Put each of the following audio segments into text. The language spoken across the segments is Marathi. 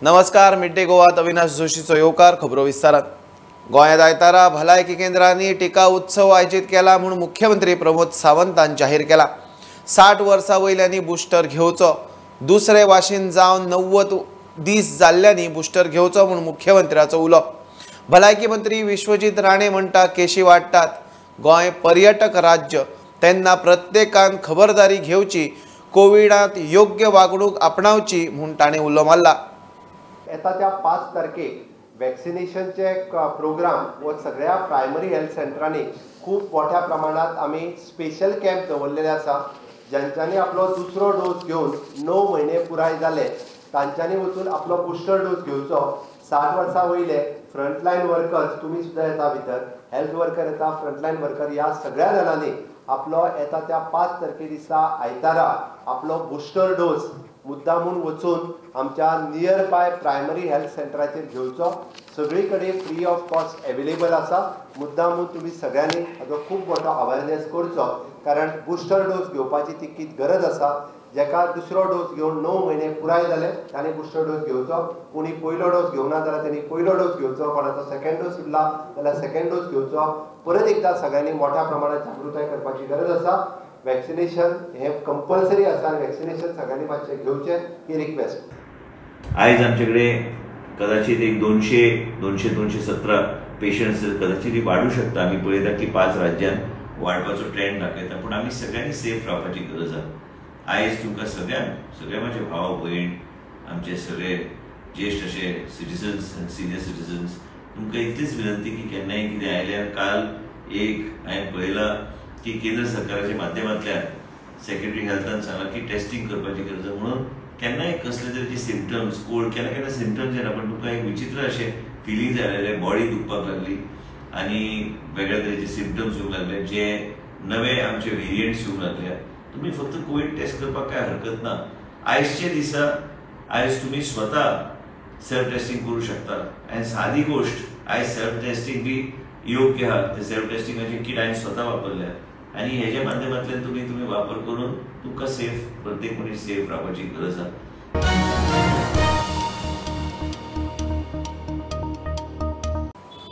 नमस्कार, मिड डे गोवात अविनाश जोशीचो येवकार. खबरो विस्तारात. गोंयांत आयतारा भलायकी केंद्रांनी टिका उत्सव आयोजीत केला म्हणून मुख्यमंत्री प्रमोद सावंतान जाहीर केला. 60 वर्सां वयल्यांनी बुस्टर घेवचो. दुसरे वाशीन जावन 90 दीस जाल्ल्यांनी बुस्टर घेवचो म्हणून मुख्यमंत्र्याचो उलो. भलायकी मंत्री विश्वजीत राणे म्हणटा केशी वाडटात. गोंय पर्यटक राज्य तेन्ना प्रत्येकान खबरदारी घेवची, कोविडांत योग्य वागणूक आपणावची म्हणून ताणें उलो मारला. येता 5 तारखेक वॅक्सिनेशनचे प्रोग्राम व सगळ्या प्रायमरी हेल्थ सेंटरांनी खूब मोठ्या प्रमाणात आमी स्पेशल कॅम्प दवरलेले आसा. ज्यांच्यांनी आपलो दुसरो डोस घेवन 9 म्हयने पुराय जाले तांच्यांनी वचून आपलो बुस्टर डोस घेवचो. 60 वर्सां वयले फ्रंटलायन वर्कर्स, तुमी सुद्दां येता भितर, हेल्थ वर्कर येता, फ्रंटलायन वर्कर, ह्या सगळ्या जाणांनी आपलो येता 5 तारखे दिसा आयतारा आपलो बुस्टर डोस मुद्दामून वचून आमच्या नियर बाय प्रायमरी हेल्थ सेंटराचेर घेवचो. सगळी कडेन फ्री ऑफ कॉस्ट अवेलेबल आसा. मुद्दामून तुमी सगळ्यांनी हाचो खूब मोठो अवेरनेस करचो, कारण बुस्टर डोस घेवपाची तितकीच गरज आसा. जेका दुसरो डोस घेवन 9 म्हयने पुराय जाले तांणी बुस्टर डोस घेवचो. कोणी पयलो डोस घेवना जाल्यार तांणी पयलो डोस घेवचो. कोणाचो सेकंड डोस उरला जाल्यार सेकंड डोस घेवचो. परत एकदा सगळ्यांनी मोठ्या प्रमाणात जागृताय करपाची गरज आसा. वॅक्सिनेशन हे कंपल्सरी आसा. वॅक्सिनेशन सगळ्यांनी मातशें घेवचें ही रिक्वेस्ट. आयज आमचे कदाचित एक 200-217 पेशंट्स कदाचित वाढू शकता. आम्ही पळयता की 5 राज्यांत वाडपाचो ट्रेंड दाखयता, पण आम्ही सगळ्यांनी सेफ रावपाची गरज आहे. आयज तुमकां सगळे माझे भाव भयण, आमचे सगळे ज्येष्ठ असे सिटिझन्स, सिनियर सिटिझन्स, तुमकां इतलीच विनंती की केन्नाय कितें आयल्यार काल हांवें पळयलां की केंद्र सरकाराच्या माध्यमांतल्यान सेक्रेटरी हेल्थान सांगला की टेस्टिंग करपाची गरज आहे. म्हणून केन्नाय कसले तरेचे सिम्पटम्स, कोल्ड, केन्ना सिम्पटम्स येना, पण तुमकां एक विचित्र अशें फिलिंग जालेलें, बॉडी दुखपाक लागली आनी वेगळ्या तरेचे सिम्पटम्स येवंक लागले, जे नवे आमचे व्हेरियंट्स येवंक लागल्या. तुम्ही फक्त कोविड टेस्ट करपाक काय हरकत ना. आयजचे दिसा आयज तुम्ही स्वता सेल्फ टेस्टिंग करू शकता. आनी सादी गोष्ट, आयज सेल्फ टेस्टिंग बी योग्य आहा. ते सेल्फ टेस्टिंगाचे किट हांवें स्वता वापरल्या आनी हेच्या माध्यमांतल्यान तुम्ही वापर करून तुमकां सेफ, प्रत्येक मनीस सेफ रावपाची गरज आहा.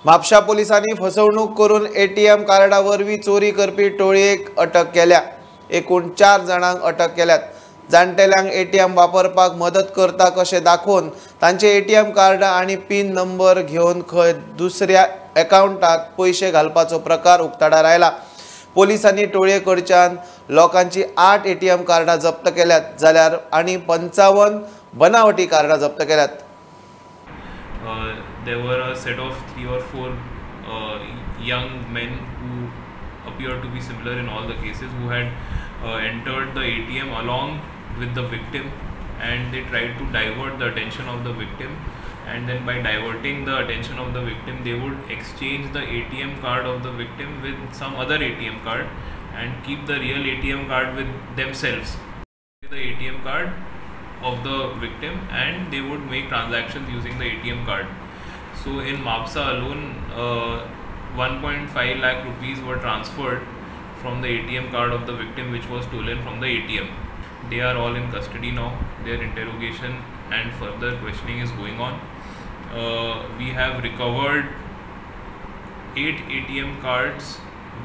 म्हापशा पोलिसांनी फसवणूक करून एटीएम कार्डा वरवीं चोरी करपी टोळयेक अटक केल्या. एकूण 4 जाणांक अटक केल्यात. जाणटेल्यांक एटीएम वापरपाक मदत करता कशें दाखोवन तांचे एटीएम कार्ड आनी पिन नंबर घेवन खंय दुसऱ्या अकाउंटात पयशे घालपाचो प्रकार उक्ताडार आयला. पोलिसांनी टोळये कडच्यान लोकांची 8 एटीएम कार्डां जप्त केल्यात, जाल्यार आनी 55 बनावटी कार्डां जप्त केल्यात. There were a set of 3 or 4 young men who appeared to be similar in all the cases, who had entered the ATM along with the victim, and they tried to divert the attention of the victim, and then by diverting the attention of the victim they would exchange the ATM card of the victim with some other ATM card and keep the real ATM card with themselves, the ATM card of the victim, and they would make transactions using the ATM card. So in Mapusa alone, 1.5 lakh rupees were transferred from the ATM card of the victim, which was stolen from the ATM. They are all in custody now. Their interrogation and further questioning is going on. We have recovered 8 ATM cards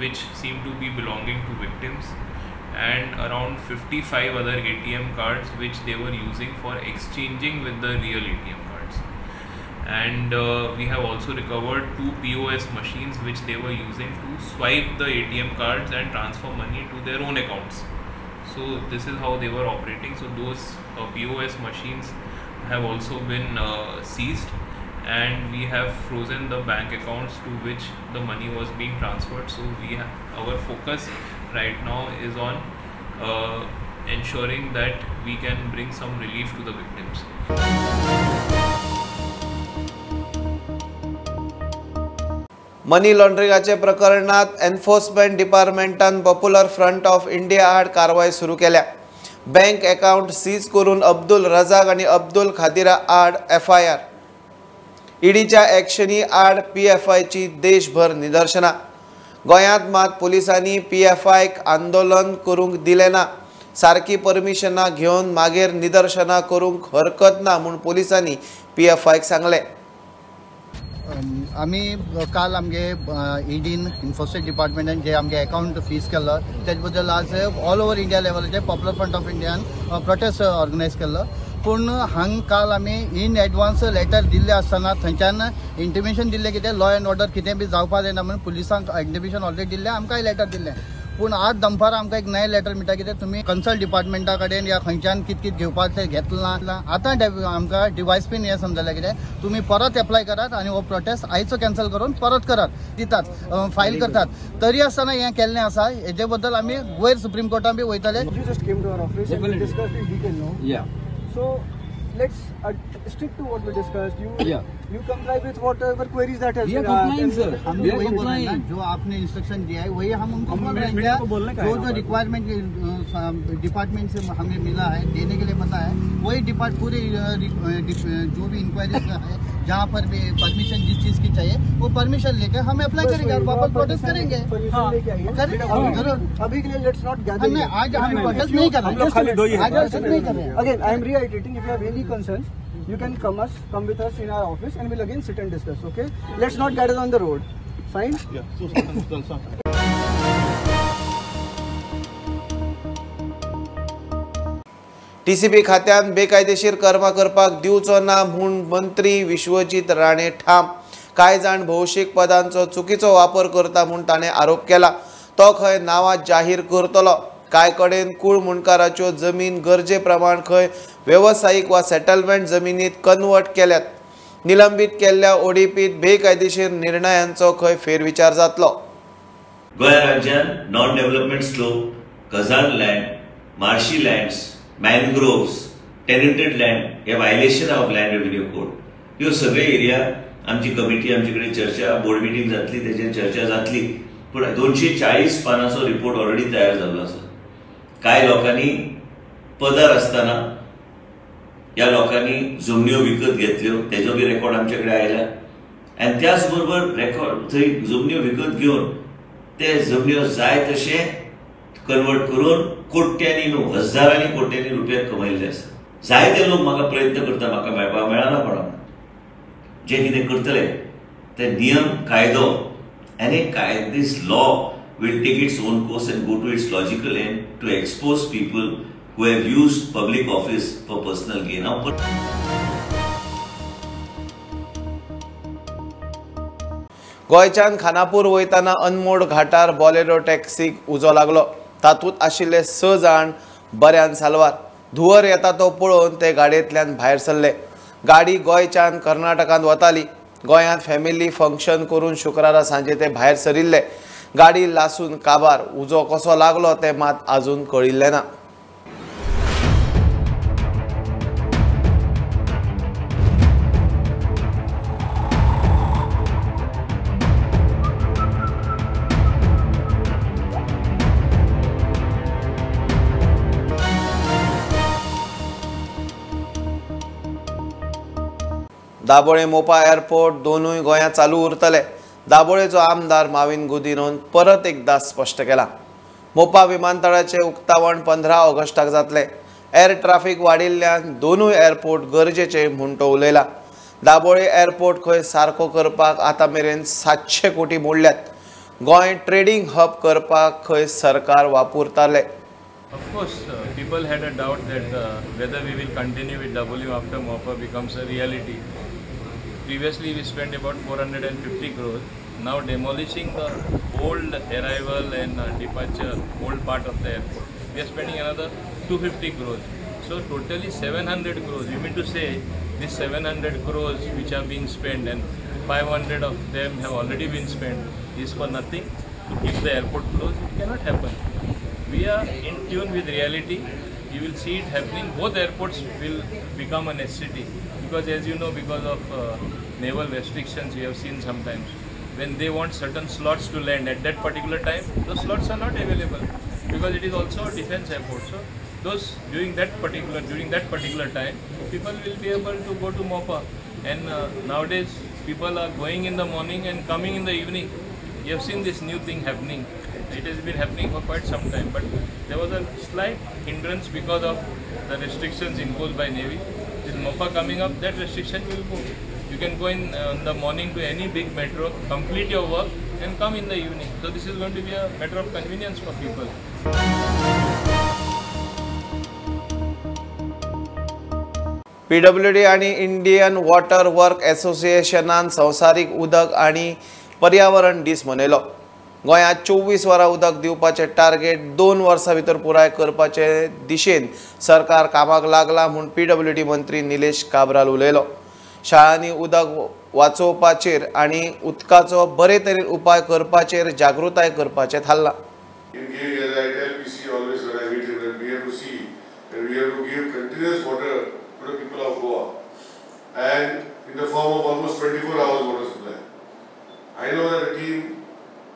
which seem to be belonging to victims, and around 55 other ATM cards which they were using for exchanging with the real ATM cards. And we have also recovered 2 POS machines which they were using to swipe the ATM cards and transfer money to their own accounts. So this is how they were operating. So those POS machines have also been seized, and we have frozen the bank accounts to which the money was being transferred. So our focus right now is on ensuring that we can bring some relief to the victims. Money लॉन्ड्रिंगाचे प्रकरणात एन्फोर्समेंट डिपार्टमेंटान पॉप्युलर फ्रंट ऑफ इंडिया आड कारवाय सुरू केल्या. बँक अकाउंट सीज करून अब्दुल रजाक आणि अब्दुल खादिरा आड FIR. ईडीच्या एक्शनी आड PFIची देशभर निदर्शना. गोंयांत मात पोलिसांनी PFIक आंदोलन करूंक दिले ना. सारकी परमिशनां घेवन मागीर निदर्शनां करूंक हरकत ना म्हूण पोलिसांनी PFIक सांगले. आमी काल आमगे ईडीन इन्फोर्समेंट डिपार्टमेंटान जे आमगे अकाउंट फीज केल्लो तेज बद्दल आज ऑल ओव्हर इंडिया लेवलाचेर पॉप्युलर फ्रंट ऑफ इंडियान प्रोटेस्ट ऑर्गनायज केल्लो. पूण हांग काल आमी इन एडवांस लेटर दिल्ले आसतना थंयच्यान इंटिमेशन दिल्लें कितें लॉ एंड ऑर्डर कितें बी जावपा जायना म्हणून पुलिसांक इंटिमेशन ऑलरेडी दिल्लें, आमकांय लेटर दिल्लें. पूण आज दनपार आमकां एक नयें लेटर मेळटा कितें तुमी कन्सल्ट डिपार्टमेंटा कडेन या खंयच्यान कितें घेवपाक तें घेतलां ना. आतां आमकां डिवायस बीन हें समजलें कितें तुमी परत एप्लाय करात आनी हो प्रोटेस्ट आयचो कॅन्सल करून परत करात दितात फायल करतात. तरी आसतना हें केल्लें आसा हेजे बद्दल आमी वयर सुप्रीम कोर्टान बी वयतले. So let's stick to what we discussed. You comply with whatever queries that has been asked. हम भी वही बोल रहे हैं, जो आपने इंस्ट्रक्शन दिया है वही हम उनको बोल रहे हैं. जो रिक्वायरमेंट डिपार्टमेंट से हमें मिला है देने के लिए पता है वही पूरे जो भी इंक्वायरी है जहाँ पर भी परमिशन जिस चीज की चाहिए वो परमिशन लेकर हम अप्लाई करेंगे और वापस प्रोटेस्ट करेंगे. जरूर अभी के लिए लेट्स नॉट गैदर. आज हम प्रोटेस्ट नहीं कर रहे हैं. Again, I am reiterating, if you have any concerns, you can come with us in our office and we'll again sit and discuss, okay? Let's not gather on the road. Fine? TCP खात्यान बेकायदेशीर कर्मां करपाक दिवचो ना म्हूण मंत्री विश्वजीत राणे ठाम. कांय जाण भौशीक पदांचो चुकीचो वापर करता म्हूण ताणें आरोप केला. तो खंय नांवां जाहीर करतलो. कांय कडेन कूळ मुणकाराच्यो जमीन गरजे प्रमाण खंय वेवसायीक वा सेटलमेंट जमिनीत कन्वर्ट केल्यात. निलंबीत केल्ल्या ओडीपीत बेकायदेशीर निर्णयांचो खंय फेरविचार जातलो. गोंय राज्यांत नॉन डेव्हलपमेंट स्लोप, गजाल लँड, मार्शी लँड्स, मॅनग्रोव्स, टेनंटेड लँड हे violation of land revenue code ह्यो सगळे एरिया आमची कमिटी आमचे कडेन चर्चा बोर्ड मिटींग जातली तेजेर चर्चा जातली. पूण 240 पानांचो रिपोर्ट ऑलरेडी तयार जाल्लो आसा. कांय लोकांनी पदार आसतना ह्या लोकांनी जमन्यो विकत घेतल्यो तेजो बी रेकॉर्ड आमचे कडेन आयला. आनी त्याच बरोबर रेकॉर्ड थंय जमन्यो विकत घेवन ते जमन्यो जाय तशे कन्वर्ट करून कोट्यांनी न्हू हजारांनी कोट्यांनी रुपया कमयल्ले आसा. जायते लोक म्हाका प्रयत्न करता म्हाका मेळपाक मेळना कोणाक. जे कितें करतले ते नियम कायदो आनी this law will take its own course and go to its logical end to expose people who have used public office for personal gain. गोंयच्यान खानापूर वयताना अनमोड घाटार बॉलेरो टॅक्सीक उजो लागलो. तातूंत आशिल्ले 6 जाण बऱ्यान साल्वार. धुंवर येता तो पळोवन ते गाडयेंतल्यान भायर सरले. गाडी गोंयच्यान कर्नाटकांत वताली. गोंयांत फॅमिली फंक्शन करून शुक्रारा सांजे ते भायर सरिल्ले. गाडी लासून काबार. उजो कसो लागलो ते मात आजून कळिल्लें ना. दाबोळे मोपा एअरपोर्ट दोनूय गोंयांत चालू उरतले. दाबोळेचो आमदार माविन गुदिनोन परत एकदा स्पश्ट केला. मोपा विमानतळाचे उक्तावण 15 ऑगस्टाक जातले. एअर ट्रॅफिक वाडिल्ल्यान दोनूय एअरपोर्ट गरजेचे म्हूण तो उलयला. दाबोळे एअरपोर्ट खंय सारको करपाक आतां मेरेन 700 कोटी मोडल्यात. गोंय ट्रेडिंग हब करपाक खंय सरकार वापुरताले. Of course, people had a doubt that whether we will continue with W after MOPA becomes a reality. Previously, we spent about 450 crores. Now, demolishing the old arrival and departure, old part of the airport, we are spending another 250 crores. So, totally 700 crores. You mean to say this 700 crores which are being spent and 500 of them have already been spent is for nothing to keep the airport closed? It cannot happen. We are in tune with reality. You will see it happening. Both airports will become an SCT because, as you know, because of naval restrictions, we have seen sometimes when they want certain slots to land at that particular time, those slots are not available because it is also a defense airport. So, those during that particular time, people will be able to go to MOPA. And nowadays, people are going in the morning and coming in the evening. You have seen this new thing happening. It has been happening for quite some time, but there was a slight hindrance because of the restrictions imposed by Navy. With MOPA coming up, that restriction will go. You can go in the morning to any big metro, complete your work and come in the evening. So this is going to be a matter of convenience for people. PWD आणि इंडियन वॉटर वर्क असोसिएशनान संवसारीक उदक आणि पर्यावरण दीस मनयलो. गोंयांत 24 वरां उदक दिवपाचे टार्गेट 2 वर्सां भितर पुराय करपाचे दिशेन सरकार कामाक लागला म्हूण PWD मंत्री निलेश काब्राल उलयलो. शाळांनी उदक वाचोवपाचेर आनी उदकाचो बरे तरेन उपाय करपाचेर जागृताय करपाचें थारलां. And in the form of almost 24 hours water supply. I know that the team,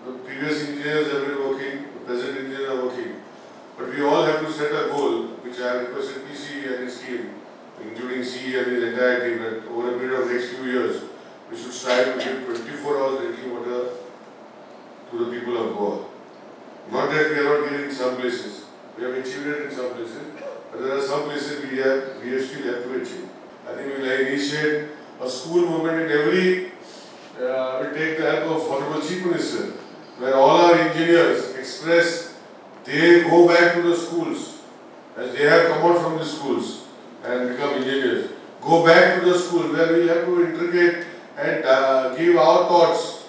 the previous engineers have been working, the present engineers are working, but we all have to set a goal, which I have requested PC and his team, including CE and his entire team, that over a period of next few years, we should strive to give 24 hours drinking water to the people of Goa. Not that we are not giving some places, we have achieved it in some places, but there are some places we still have to achieve. I think we will initiate a school movement in every, we take the help of Honorable Chief Minister, where all our engineers express, they go back to the schools, as they have come out from the schools and become engineers. Go back to the school where we have to integrate and give our thoughts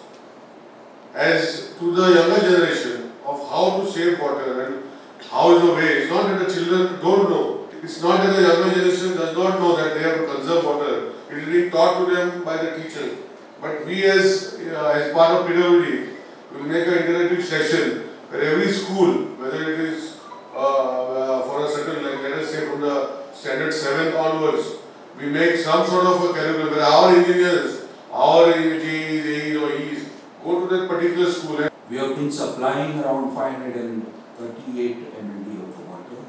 as to the younger generation of how to save water and how is the way. It's not that the children don't know. It's not that the younger generation does not know that they have to conserve water. It is being taught to them by the teachers. But we as part of PWD, will make an interactive session where every school, whether it is for a certain, like let us say from the standard 7 onwards, we make some sort of a curriculum where our engineers, our AEs, AEs or Es go to that particular school. We have been supplying around 538 MLD of the water,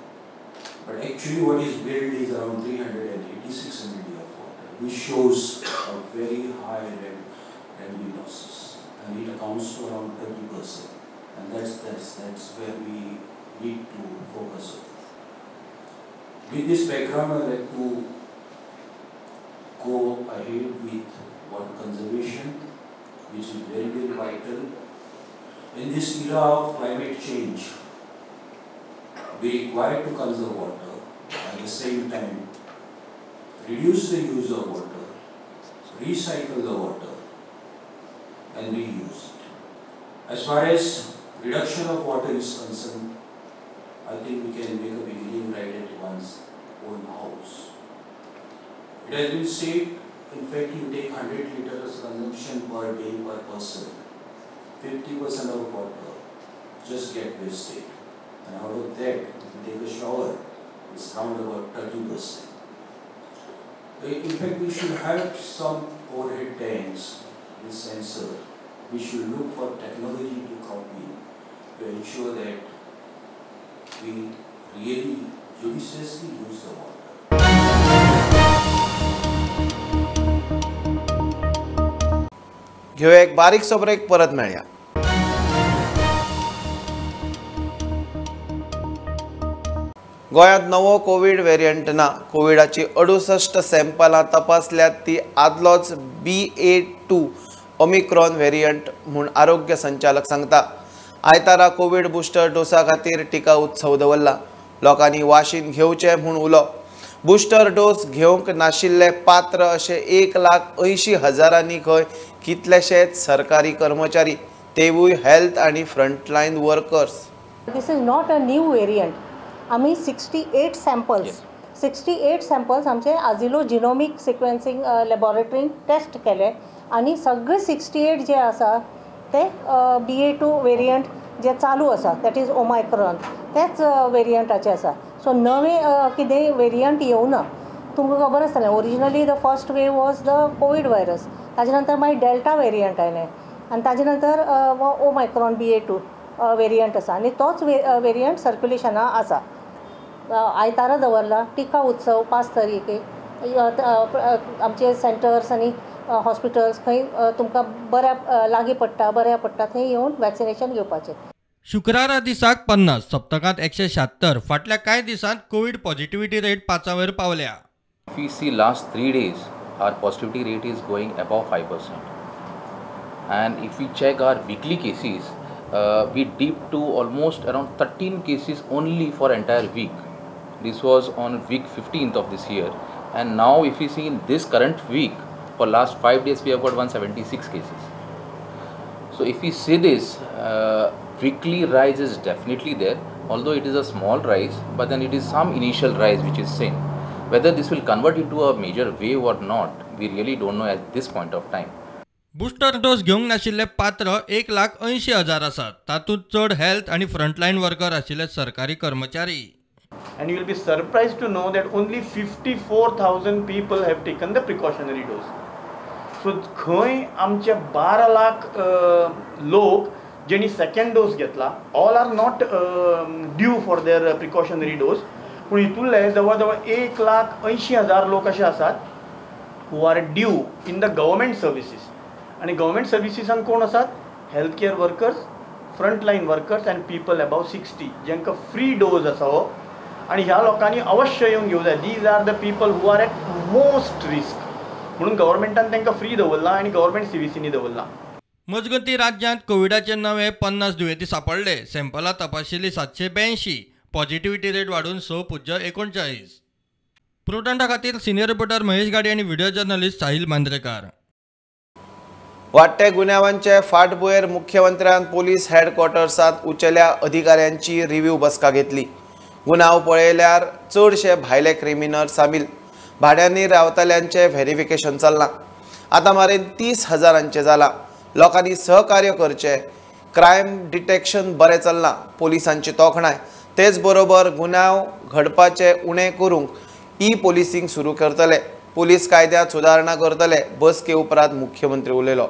but actually what is billed is around 386 MLD of water, which shows a very high revenue losses, and it accounts to around 30%, and that's where we need to focus on. With this background, I would like to go ahead with water conservation, which is very, very vital. In this era of climate change, we require to conserve water, at the same time reduce the use of water, recycle the water and reuse it. As far as reduction of water is concerned, I think we can make a beginning right at one's own house. It has been said, in fact, you take 100 liters consumption per day per person, 50% of water just get wasted, and out of that, if you take a shower, it's around about 30%. In fact, we should have some overhead tanks with sensor. We should look for technology to copy to ensure that we really judiciously use the water. घेऊ एक बारीकसो ब्रेक, परत मेळया. गोंयांत नवो कोविड व्हेरियंट ना. कोविडाची 68 सॅम्पलां तपासल्यात ती आदलोच BA.2 ओमिक्रॉन व्हेरियंट म्हूण आरोग्य संचालक सांगता. आयतारा कोविड बुस्टर डोसा खातीर टिका उत्सव दवरला. लोकांनी वाशीन घेवचे म्हूण उलो. बुस्टर डोस घेवंक नाशिल्ले पात्र अशे 1,80,000 खंय कितलेशेच सरकारी कर्मचारी, तेवूय हेल्थ आणि frontline workers. This is not a new variant. आम्ही 68 सॅम्पल्स आमचे आजिलो जिनोमिक सिक्वेन्सिंग लॅबॉरेटरीन टेस्ट केले आणि सगळे 68 जे आसा ते BA.2 वेरियंट जे चालू आसा, दॅट इज ओमायक्रॉन, तेच वेरियंटाचे आसा. सो नवे कितें वेरियंट येवना. तुमकां खबर आसतलें, originally the first wave was the Covid virus, ताजे नंतर मागीर डेल्टा वेरियंट आयलें आनी ताजे नंतर ओमायक्रॉन BA.2 वेरियंट आसा आनी तोच वेरियंट सर्क्युलेशना आसा. आयतारा दवरला टिका उत्सव 5 तारीख. आमचे सेंटर्स आनी हॉस्पिटल्स खंय तुमकां बऱ्या लागीं पडटा, बऱ्या पडटा थंय येवन वॅक्सिनेशन घेवपाचें. शुक्रारा दिसाक 50, सप्तकांत 176, फाटल्या कांय दिसांत कोविड पॉझिटिव्हिटी रेट 5 वयर पावल्या. If we see last 3 days, our positivity rate is going above 5%. And if we check our weekly cases, we dipped to almost around 13 cases only for entire week. This was on week 15th of this year. And now if we see in this current week, for last 5 days we have got 176 cases. So if we see this, weekly rise is definitely there, although it is a small rise, but then it is some initial rise which is seen. Whether this will convert into a major wave or not, we really don't know at this point of time. Booster dose घेवंक नाशिल्ले पात्र 1,80,000 आसात. तातूंत चड हेल्थ आनी फ्रंटलायन वर्कर आशिल्ले सरकारी कर्मचारी. And you will be surprised to know that only 54,000 people have taken the precautionary dose. So खंय आमचे 12 लाख लोक जेणी सेकंड डोस घेतला, all are not due for their precautionary dose. पूण हितूंतले जवळ जवळ 1,80,000 लोक असे आसात who are due in the government services. आणि गव्हर्मेंट सर्विसीसान कोण आसात? Health care workers, frontline workers and people above 60 जांकां फ्री डोज आसा हो. आणि ह्या लोकांनी अवश्य येवंक घेवंक जाय. These are the people who are at most risk. म्हणून गव्हर्मेंटान तांकां फ्री दवरला आनी गव्हर्मेंट सीव्हीसीनी दवरला. मजगतीं राज्यांत कोविडाचे नवे 50 दुयेंती सांपडले. सॅम्पलां तपाशिल्ली 782. पॉझिटिव्हिटी रेट वाडून 6.39. प्रुडंटा खातीर सिनियर रिपोर्टर महेश गाडी आनी व्हिडिओ जर्नलिस्ट साहिल मांद्रेकार. वाडटे गुन्यांवांचे फाटभुंयेर मुख्यमंत्र्यान पोलीस हेडक्वॉर्टर्सांत उंचेल्या अधिकाऱ्यांची रिव्ह्यू बसका घेतली. गुन्यांव पळयल्यार चडशे भायले क्रिमिनल सामील. भाड्यांनी रावतल्यांचे व्हेरिफिकेशन चल्लां. आतां मेरेन 30,000 जालां. लोकांनी सहकार्य करचें. क्रायम डिटेक्शन बरें चल्लां. पोलिसांची तोखणाय. तेच बरोबर गुन्यांव घडपाचे उणें करूंक ई-पोलिसींग सुरू करतले. पोलीस कायद्यात सुदारणा करतले. बसके उपरांत मुख्यमंत्री उलयलो.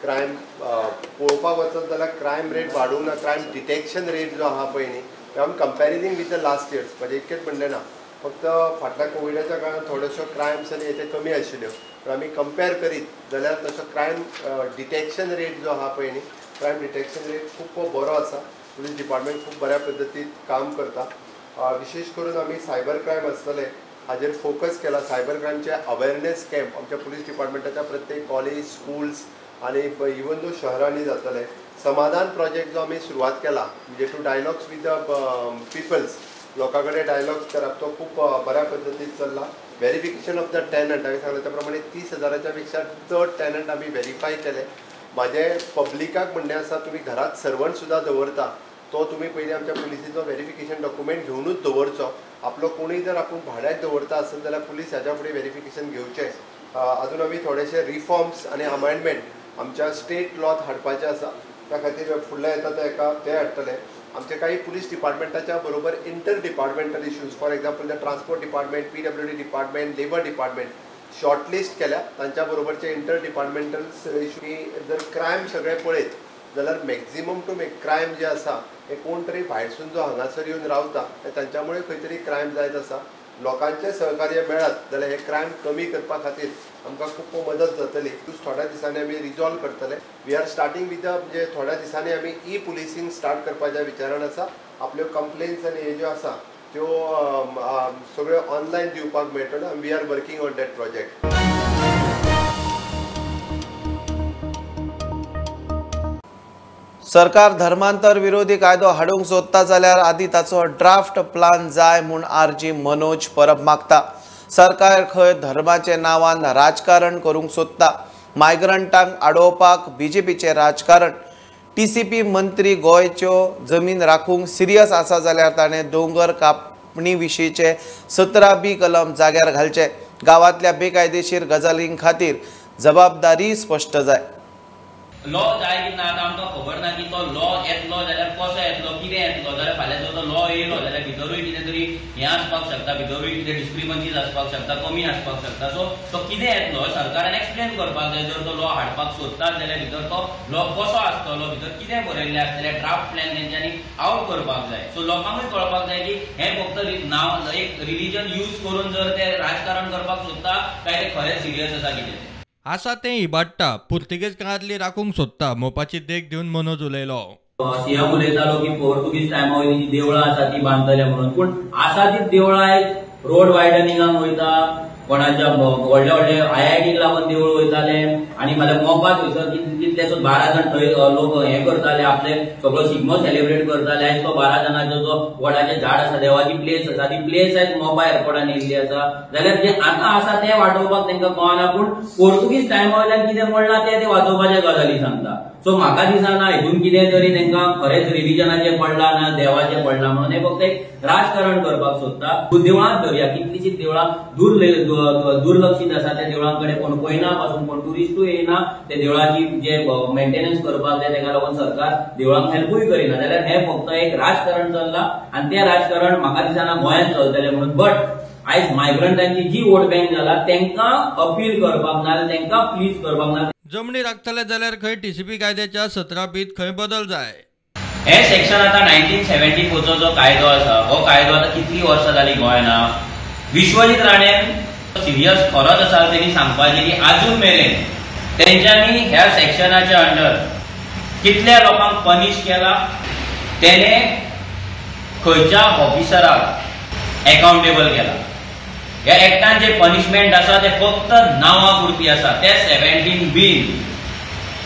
क्रायम पळोवपाक वचत जाल्यार क्रायम रेट वाडूंक ना. क्रायम डिटेक्शन रेट जो आहा पळय न्ही, तो आमी कंपॅरिझींग विथ द लास्ट इयर्स म्हणजे इतकेंच म्हणलें ना. फक्त फाटल्या कोविडाच्या काळांत थोड्योश्यो क्रायम्स आनी हेचे कमी आशिल्ल्यो. पण आमी कंपेर करीत जाल्यार तसो क्रायम डिटेक्शन रेट जो आहा पळय न्ही, क्रायम डिटेक्शन रेट खूब बरो आसा. पुलीस डिपार्टमेंट खूब बऱ्या पद्दतीन काम करता. विशेष करून आमी सायबर क्रायम आसतले हाजेर फोकस केला. सायबर क्रायमचे अवेअरनेस कॅम्प आमच्या पुलीस डिपार्टमेंटाच्या प्रत्येक कॉलेज, स्कूल्स आनी इवन दो शहरांनी जातले. समाधान प्रोजेक्ट जो आमी सुरवात केला म्हणजे to dialogues with the peoples, लोकां कडेन डायलॉग्स करप, तो खूब बऱ्या पद्दतीन चल्ला. व्हेरिफिकेशन ऑफ द टॅनंट हांवें सांगलें त्या प्रमाणे 30,000 पेक्षा चड टॅनंट आमी व्हेरीफाय केले. म्हाजें पब्लिकाक म्हणणें आसा, तुमी घरांत सर्वंट सुद्दां दवरता तो तुमी पयलीं आमच्या पुलिसीचो व्हेरिफिकेशन डॉक्युमेंट घेवनूच दवरचो. आपलो कोणूय जर आपूण भाड्याक दवरता आसत जाल्यार पुलीस हाच्या फुडें व्हेरिफिकेशन घेवचें. अजून आमी थोडेशे रिफॉर्म्स आनी अमेंडमेंट आमच्या स्टेट लॉत हाडपाचे आसा. त्या खातीर फुडल्या येता ते हाडटले. आमचे काही पुलीस डिपार्टमेंटाच्या बरोबर inter departmental issues, for example the transport department, PWD department, labour department shortlist केल्या. तांच्या बरोबरचे इंटर डिपार्टमेंटल इश्यू जर क्रायम सगळे पळयत जाल्यार मॅक्झिमम टू क्रायम जे आसा हे कोण तरी भायरसून जो हांगासर येवन रावता तांच्यामुळे खंय तरी क्रायम जायत आसा. लोकांचे सहकार्य मेळत जाल्यार हे क्रायम कमी करपा खातीर आमकां खूब मदत जातली. थोड्या दिसांनी आमी रिजॉल्व करतले. वी आर स्टार्टींग विथ म्हणजे थोड्या दिसांनी आमी ई-पुलिसींग स्टार्ट करपाच्या विचारान आसा. आपल्यो कंप्लेन्स आनी हे ज्यो आसा त्यो सगळ्यो ऑनलायन दिवपाक मेळटल्यो. We are working on that project. सरकार धर्मांतर विरोधी कायदो हाडूंक सोदता जाल्यार आदी ताचो ड्राफ्ट प्लान जाय म्हूण RG मनोज परब मागता. सरकार खंय धर्माचे नांवान राजकारण करूंक सोदता. मायग्रंटांक आडोवपाक BJPचें राजकारण. TCP मंत्री गोंयच्यो जमीन राखूंक सिरियस आसा जाल्यार ताणें दोंगर कापणी विशींचे 17B कलम जाग्यार घालचे. गांवांतल्या बेकायदेशीर गजालीं खातीर जबाबदारी स्पश्ट जाय. लॉ जाय की ना आमकां खबर ना की तो लॉ येतलो जाल्यार कसो येतलो, कितें येतलो. जाल्यार फाल्यां जर तो लॉ येयलो जाल्यार भितरूय कितें तरी हें आसपाक शकता, भितरूय कितें डिस्क्रिपन्सीज आसपाक शकता, कमी आसपाक शकता. सो तो कितें येतलो सरकारान एक्सप्लेन करपाक जाय. जर तो लॉ हाडपाक सोदतात जाल्यार भितर तो लॉ कसो आसतलो, भितर कितें बरयल्लें आसतलें, ड्राफ्ट प्लॅन तेंच्यांनी आउट करपाक जाय. सो लोकांकूय कळपाक जाय की हें फक्त नांव एक रिलीजन यूज करून जर ते राजकारण करपाक सोदता काय ते खरेंच सिरियस आसा कितें आसा तें इबाडटा. पुर्तुगेज काळांतली राखूंक सोदता. मोपाची देख दिवन मनोज उलयलो. सीएम उलयतालो की पोर्तुगीज टायमा वयली जी देवळां आसा ती बांदतले म्हणून, पूण आसा ती देवळां आयज रोड वायडनिंगाक वयता, कोणाच्या व्हडले व्हडले IITक लागून देवूळ वयताले आनी फाल्यां मोपा थंयसर कितलेशे 12 जाण थंय लोक हे करताले, आपले सगळो शिगमो सेलिब्रेट करताले. आयज तो 12 जाणांचो जो वडाचें झाड आसा, देवाची प्लेस आसा, ती प्लेस आयज मोपा एअरपोर्टान येयल्ली आसा. जाल्यार जे आतां आसा ते वाटोवपाक तांकां कळना, पूण पोर्तुगीज टायमा वयल्यान कितें म्हणलां ते वाचोवपाचे गजाली सांगता. सो म्हाका दिसना हितून कितें तरी तांकां खरेंच रिलिजनाचें पडलां ना देवाचें पडलां म्हणून हे फक्त एक राजकारण करपाक सोदता. देवळांत धरया, कितलींशींच देवळां दुर्लक्षीत आसा, त्या देवळां कडेन कोण पळयना पासून कोण टुरिस्टूय येना, त्या देवळाची जे मेंटेनन्स करपाक जाय ताका लागून सरकार देवळांक हेल्पूय करिना. जाल्यार हे फक्त एक राजकारण चल्लां आनी तें राजकारण म्हाका दिसना गोंयांत चलतलें म्हणून. बट आयज मायग्रंटांची जी वोट बँक जाला तांकां अपील करपाक ना, तांकां प्लीज करपाक ना. जमनी राखतले जाल्यार खंय TCP कायद्याच्या 17बीत खंय बदल जाय. हे सेक्शन आता 1974 जो कायदो आसा, हो कायदो आता कितली वर्सां जाली गोंयांत. विश्वजीत राणेन सिरियस खरोच आसा तेणी सांगपाचें की आजून मेरेन तेंच्यांनी ह्या सेक्शनाच्या अंडर कितल्या लोकांक पनिश केला, तेणे खंयच्या ऑफिसराक अकाउंटेबल केला. ह्या एक्टान जे पनिशमेंट आसा ते फक्त नांवा पुरती आसा. ते 17B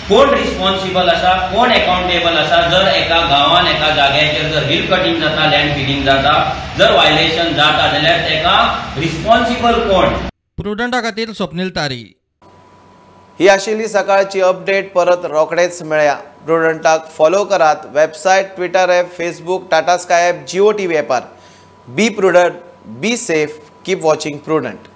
कोण रिस्पॉन्सिबल आसा, कोण अकाउंटेबल आसा. जर एका गांवान एका जाग्याचेर जर हिल कटिंग जाता, लँड फिलिंग जाता, जर वायलेशन जाता जाल्यार तेका रिस्पॉन्सिबल कोण. प्रुडंटा खातीर स्वप्नील तारी. ही आशिल्ली सकाळची अपडेट. परत रोखडेच मेळया. प्रुडंटाक फॉलो करात. Website, Twitter app, Facebook, Tata Sky app, Jio TV ॲपार. Be Prudent, be safe, keep watching prudent.